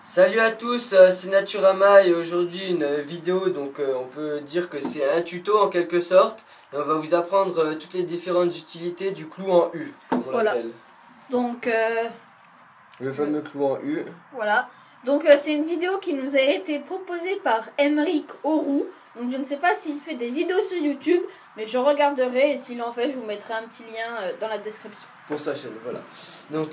Salut à tous, c'est Naturama et aujourd'hui une vidéo, donc on peut dire que c'est un tuto en quelque sorte. Et on va vous apprendre toutes les différentes utilités du clou en U, comme on l'appelle. Donc le fameux clou en U. Voilà. Donc c'est une vidéo qui nous a été proposée par Emeric Auroux. Donc je ne sais pas s'il fait des vidéos sur YouTube, mais je regarderai et s'il en fait, je vous mettrai un petit lien dans la description. Pour sa chaîne, voilà. Donc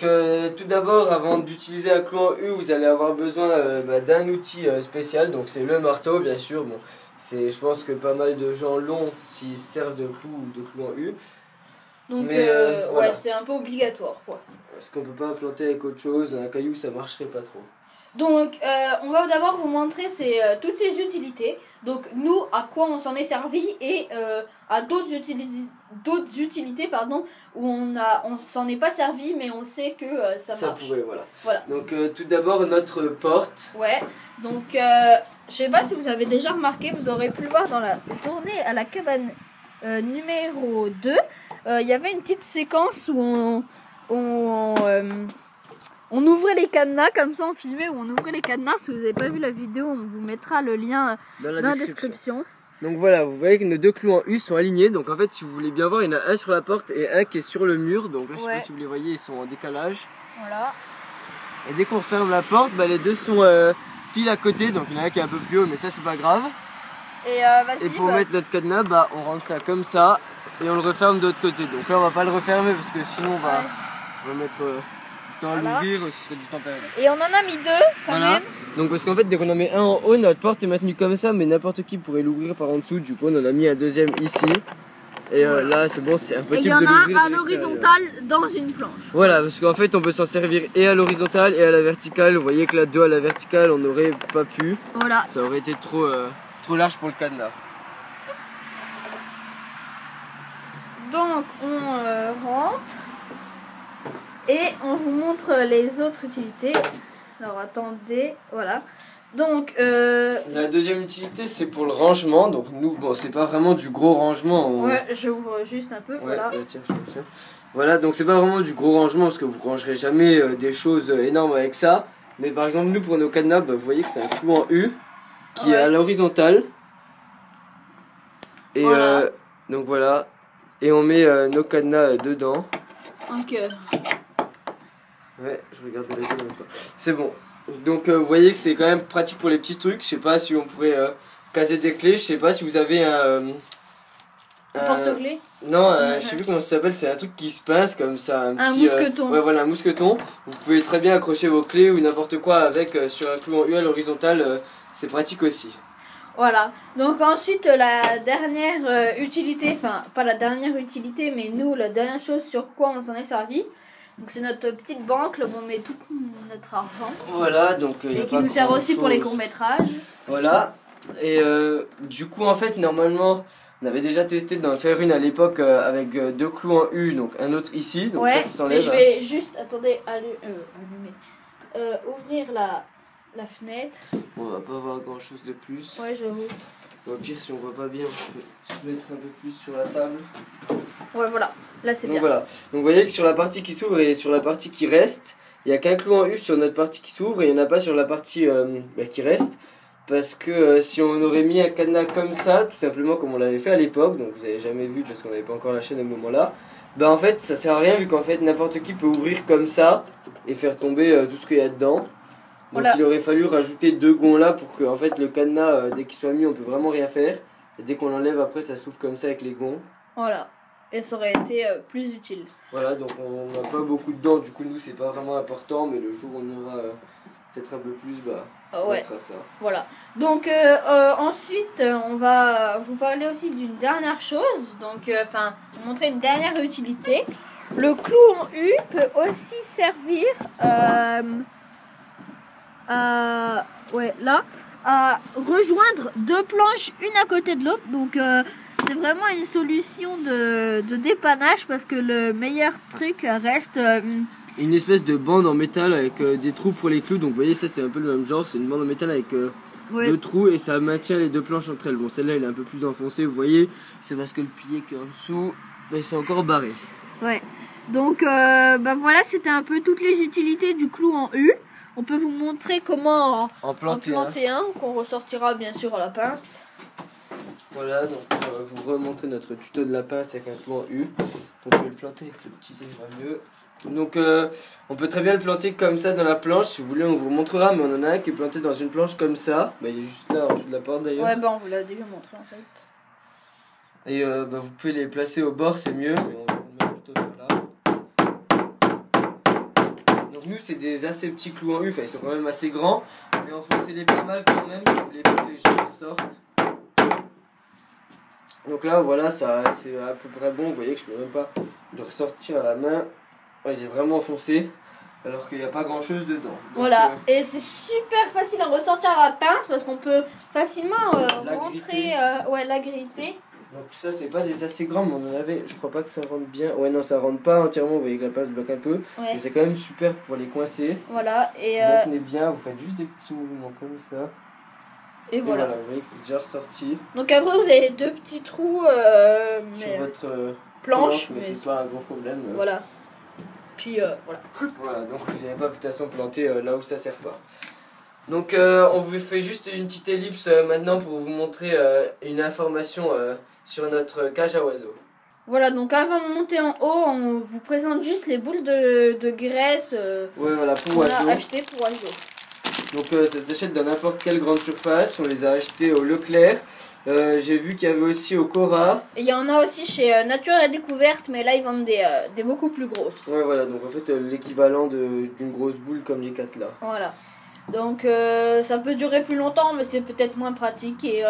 tout d'abord, avant d'utiliser un clou en U, vous allez avoir besoin d'un outil spécial. Donc c'est le marteau, bien sûr. Bon, je pense que pas mal de gens l'ont s'ils servent de clou ou de clou en U. Donc voilà. ouais, c'est un peu obligatoire quoi. Parce qu'on peut pas planter avec autre chose, un caillou ça marcherait pas trop. Donc on va d'abord vous montrer toutes ces utilités. Donc nous, à quoi on s'en est servi et à d'autres utilités pardon, où on s'en est pas servi mais on sait que ça marche. Pourrait, voilà. Donc tout d'abord notre porte. Ouais, donc je sais pas si vous avez déjà remarqué, vous aurez pu le voir dans la journée à la cabane numéro 2. Il y avait une petite séquence où on ouvrait les cadenas, comme ça on filmait où on ouvrait les cadenas. Si vous n'avez pas vu la vidéo, on vous mettra le lien dans la description. Donc voilà, vous voyez que nos deux clous en U sont alignés. Donc en fait, si vous voulez bien voir, il y en a un sur la porte et un qui est sur le mur. Donc là, je sais pas si vous les voyez, ils sont en décalage. Voilà. Et dès qu'on referme la porte, les deux sont pile à côté. Donc il y en a un qui est un peu plus haut, mais ça c'est pas grave. Et pour mettre notre cadenas, on rentre ça comme ça et on le referme de l'autre côté. Donc là, on va pas le refermer parce que sinon on va mettre à l'ouvrir, ce serait du temps perdu. Et on en a mis deux quand même. Donc parce qu'en fait dès qu'on en met un en haut, notre porte est maintenue comme ça, mais n'importe qui pourrait l'ouvrir par en dessous. Du coup on en a mis un deuxième ici. Et là c'est bon, c'est impossible de l'ouvrir. Et il y en a à l'horizontale dans une planche. Voilà, parce qu'en fait on peut s'en servir et à l'horizontale et à la verticale. Vous voyez que là deux à la verticale on n'aurait pas pu. Voilà. Ça aurait été trop large pour le cadenas. Donc on rentre. Et on vous montre les autres utilités. Alors attendez, voilà. Donc la deuxième utilité c'est pour le rangement. Donc nous, c'est pas vraiment du gros rangement. Ouais, j'ouvre juste un peu, voilà. Tiens. Voilà, donc c'est pas vraiment du gros rangement parce que vous rangerez jamais des choses énormes avec ça. Mais par exemple nous pour nos cadenas, vous voyez que c'est un clou en U qui est à l'horizontale. Et donc voilà. Et on met nos cadenas dedans. Donc ouais, je regarde les deux en même temps. C'est bon. Donc vous voyez que c'est quand même pratique pour les petits trucs. Je sais pas si on pourrait caser des clés. Je sais pas si vous avez un porte-clés. Non, je sais plus comment ça s'appelle. C'est un truc qui se pince comme ça. Un petit, mousqueton. Ouais, voilà, un mousqueton. Vous pouvez très bien accrocher vos clés ou n'importe quoi avec sur un clou en U à l'horizontale. C'est pratique aussi. Voilà. Donc ensuite la dernière utilité, enfin pas la dernière utilité, mais nous la dernière chose sur quoi on s'en est servi. Donc c'est notre petite banque, là où on met tout notre argent. Voilà, donc et qui nous sert aussi pour les courts-métrages. Voilà. Et du coup en fait normalement on avait déjà testé d'en faire une à l'époque avec deux clous en U, donc un autre ici, donc ça s'enlève. Je vais juste, attendez, ouvrir la fenêtre. On va pas avoir grand chose de plus. Ouais, j'avoue. Au pire, si on voit pas bien, on peut se mettre un peu plus sur la table. Ouais, voilà. Là, c'est bien. Voilà. Donc, vous voyez que sur la partie qui s'ouvre et sur la partie qui reste, il n'y a qu'un clou en U sur notre partie qui s'ouvre et il n'y en a pas sur la partie qui reste. Parce que si on aurait mis un cadenas comme ça, tout simplement comme on l'avait fait à l'époque, donc vous n'avez jamais vu parce qu'on n'avait pas encore la chaîne à ce moment-là, en fait, ça sert à rien vu qu'en fait, n'importe qui peut ouvrir comme ça et faire tomber tout ce qu'il y a dedans. Donc il aurait fallu rajouter deux gonds là pour que en fait, le cadenas, dès qu'il soit mis, on peut vraiment rien faire. Et dès qu'on l'enlève, après, ça s'ouvre comme ça avec les gonds. Voilà. Et ça aurait été plus utile. Voilà, donc on n'a pas beaucoup de dents, du coup, nous, c'est pas vraiment important, mais le jour où on aura peut-être un peu plus, on mettra ça. Voilà. Donc ensuite, on va vous parler aussi d'une dernière chose. Donc, vous montrer une dernière utilité. Le clou en U peut aussi servir à rejoindre deux planches une à côté de l'autre. Donc c'est vraiment une solution de dépannage parce que le meilleur truc reste une espèce de bande en métal avec des trous pour les clous. Donc vous voyez, ça c'est un peu le même genre, c'est une bande en métal avec deux trous et ça maintient les deux planches entre elles. Bon, celle-là elle est un peu plus enfoncée, vous voyez, c'est parce que le pilier qui est en dessous, c'est encore barré. Ouais. Donc voilà, c'était un peu toutes les utilités du clou en U. on peut vous montrer comment en planter un, qu'on ressortira bien sûr à la pince. Voilà, donc on va vous remontrer notre tuto de la pince avec un clou en U. Donc je vais le planter avec le petit, ça ira mieux. Donc on peut très bien le planter comme ça dans la planche, si vous voulez on vous montrera, mais on en a un qui est planté dans une planche comme ça. Bah, il est juste là en dessous de la porte d'ailleurs. Ouais, bah on vous l'a déjà montré en fait. Et bah, vous pouvez les placer au bord, c'est mieux, mais on va vous le mettre plutôt par là. Donc nous c'est des assez petits clous en U, enfin ils sont quand même assez grands, mais enfoncez-les pas mal quand même, si vous voulez pas que les gens sortent. Donc là voilà, ça c'est à peu près bon, vous voyez que je peux même pas le ressortir à la main. Ouais, il est vraiment enfoncé, alors qu'il n'y a pas grand chose dedans. Donc, voilà, et c'est super facile à ressortir à la pince parce qu'on peut facilement rentrer, la gripper. Donc ça c'est pas des assez grands, mais on en avait, je crois pas que ça rentre bien. Ouais non, ça rentre pas entièrement, vous voyez que la pince bloque un peu, ouais. Mais c'est quand même super pour les coincer. Voilà, et vous maintenez bien, vous faites juste des petits mouvements comme ça. Et voilà. Vous voyez que c'est déjà ressorti. Donc après vous avez deux petits trous sur votre planche, mais c'est pas un gros problème. Voilà. Puis voilà. Voilà, donc vous n'avez pas de toute façon planté là où ça sert pas. Donc on vous fait juste une petite ellipse maintenant pour vous montrer une information sur notre cage à oiseaux. Voilà, donc avant de monter en haut, on vous présente juste les boules de graisse ouais, voilà, pour qu'on oiseaux. a achetées pour oiseaux. Donc ça s'achète dans n'importe quelle grande surface, on les a achetés au Leclerc. J'ai vu qu'il y avait aussi au Cora. Et il y en a aussi chez Nature et la Découverte, mais là ils vendent des beaucoup plus grosses. Ouais voilà, donc en fait l'équivalent d'une grosse boule comme les 4 là. Voilà. Donc ça peut durer plus longtemps, mais c'est peut-être moins pratique. Et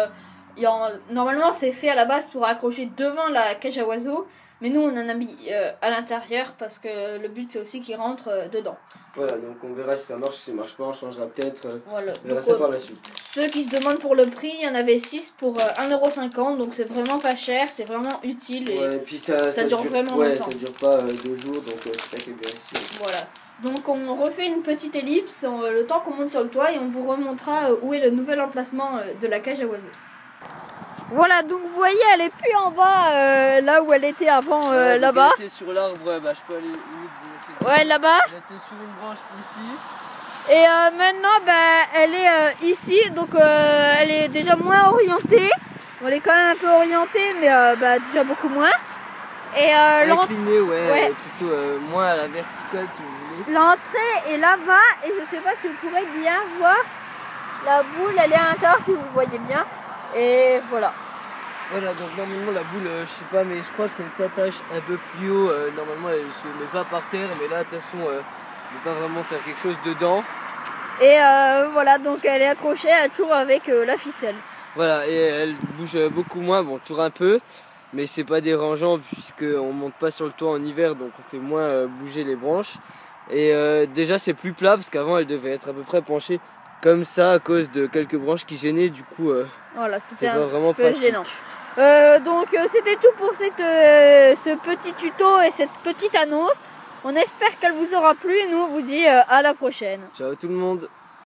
normalement c'est fait à la base pour accrocher devant la cage à oiseaux. Mais nous on en a mis à l'intérieur parce que le but c'est aussi qu'ils rentrent dedans. Voilà, donc on verra si ça marche, si ça marche pas, on changera peut-être. Voilà. On verra ça par la suite. Ceux qui se demandent pour le prix, il y en avait 6 pour 1,50€, donc c'est vraiment pas cher, c'est vraiment utile. Et ouais, et puis ça dure vraiment longtemps. Ça dure pas 2 jours, donc c'est ça qui est bien ici. Voilà. Donc on refait une petite ellipse le temps qu'on monte sur le toit et on vous remontrera où est le nouvel emplacement de la cage à oiseaux. Voilà, donc vous voyez, elle est plus en bas, là où elle était avant, là-bas. Elle était sur l'arbre, bah, je peux aller limite vous montrer. Ouais, là-bas. Elle était sur une branche ici. Et maintenant, bah, elle est ici, donc elle est déjà moins orientée. Elle est quand même un peu orientée, mais bah, déjà beaucoup moins. Et inclinée, ouais. Plutôt moins à la verticale si vous voulez. L'entrée est là-bas, et je sais pas si vous pourrez bien voir. La boule, elle est à l'intérieur si vous voyez bien. Et voilà. Voilà, donc normalement la boule, je sais pas, mais je crois qu'elle s'attache un peu plus haut. Normalement elle se met pas par terre, mais là de toute façon, on ne peut pas vraiment faire quelque chose dedans. Et voilà, donc elle est accrochée toujours avec la ficelle. Voilà, et elle bouge beaucoup moins, bon toujours un peu, mais c'est pas dérangeant puisqu'on monte pas sur le toit en hiver, donc on fait moins bouger les branches. Et déjà c'est plus plat parce qu'avant elle devait être à peu près penchée comme ça à cause de quelques branches qui gênaient, du coup voilà, c'est pas vraiment peu pratique. Gênant. Donc c'était tout pour ce petit tuto et cette petite annonce. On espère qu'elle vous aura plu et nous on vous dit à la prochaine. Ciao tout le monde.